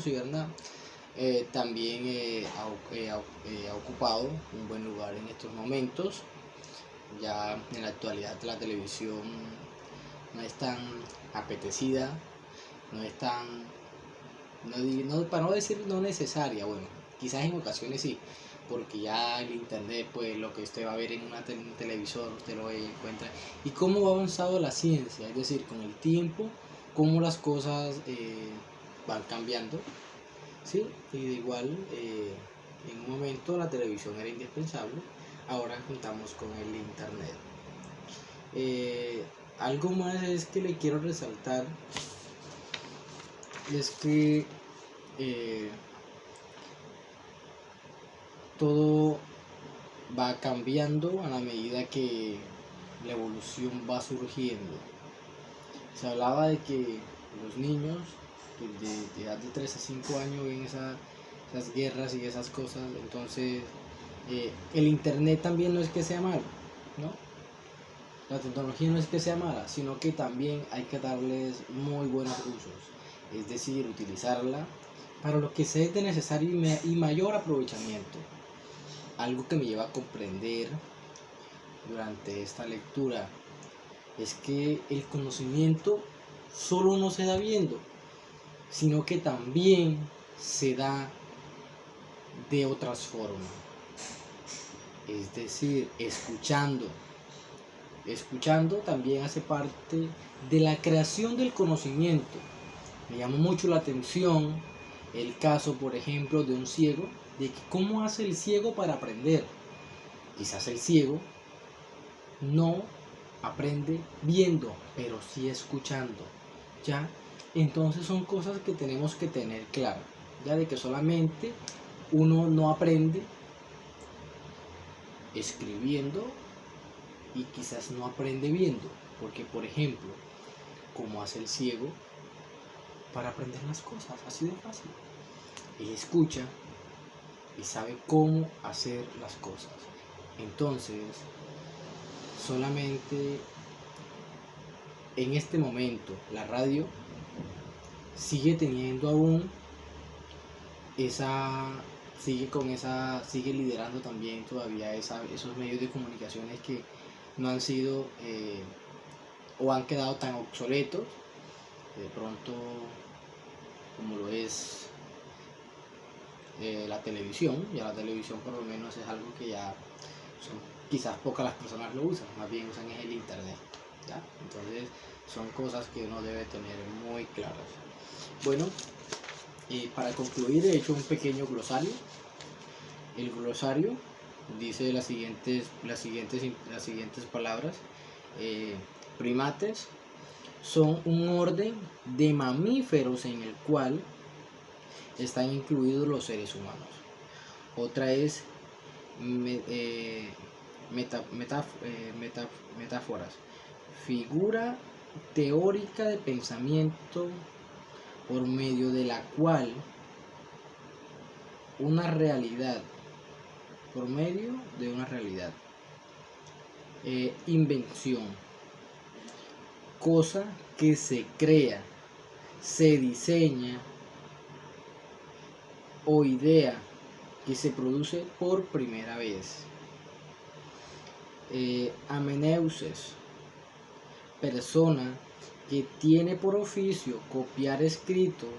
también ha ocupado un buen lugar en estos momentos. Ya en la actualidad la televisión no es tan apetecida, no es tan, para no decir no necesaria, bueno, quizás en ocasiones sí, porque ya el internet, pues lo que usted va a ver en un televisor, usted lo encuentra. Y cómo ha avanzado la ciencia, es decir, con el tiempo, cómo las cosas van cambiando, ¿sí? Y de igual, en un momento la televisión era indispensable, ahora contamos con el internet. Algo más es que le quiero resaltar es que todo va cambiando a la medida que la evolución va surgiendo. Se hablaba de que los niños de edad de 3 a 5 años ven esas guerras y esas cosas. Entonces el internet también no es que sea malo, ¿no? La tecnología no es que sea mala, sino que también hay que darles muy buenos usos, es decir, utilizarla para lo que sea de necesario y mayor aprovechamiento. Algo que me lleva a comprender durante esta lectura es que el conocimiento solo no se da viendo, sino que también se da de otras formas, es decir, escuchando. Escuchando también hace parte de la creación del conocimiento. Me llamó mucho la atención el caso, por ejemplo, de un ciego, de que cómo hace el ciego para aprender. Quizás el ciego no aprende viendo, pero sí escuchando, ¿ya? Entonces son cosas que tenemos que tener claro, ya de que solamente uno no aprende escribiendo y quizás no aprende viendo, porque por ejemplo, como hace el ciego para aprender las cosas, así de fácil. Él escucha y sabe cómo hacer las cosas. Entonces, solamente en este momento la radio sigue teniendo aún sigue liderando también todavía esos medios de comunicaciones que no han sido o han quedado tan obsoletos de pronto como lo es la televisión. Ya la televisión por lo menos es algo que ya quizás pocas las personas lo usan, más bien usan el internet, ¿ya? Entonces son cosas que uno debe tener muy claras. Bueno, para concluir he hecho un pequeño glosario. El glosario dice las siguientes palabras. Primates son un orden de mamíferos en el cual están incluidos los seres humanos. Otra es metáforas, figura teórica de pensamiento por medio de la cual una realidad por medio de una realidad. Invención, cosa que se crea, se diseña o idea que se produce por primera vez. Ameneuses, persona que tiene por oficio copiar escritos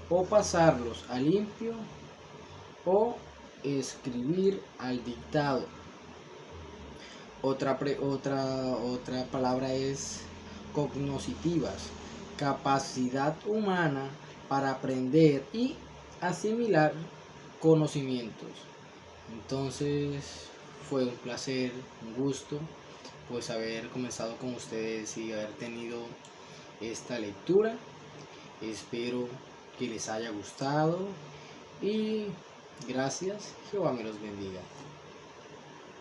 o pasarlos a limpio o escribir al dictado. Otra palabra es cognoscitivas, capacidad humana para aprender y asimilar conocimientos. Entonces fue un placer, un gusto, pues haber comenzado con ustedes y haber tenido esta lectura. Espero que les haya gustado y gracias. Jehová me los bendiga.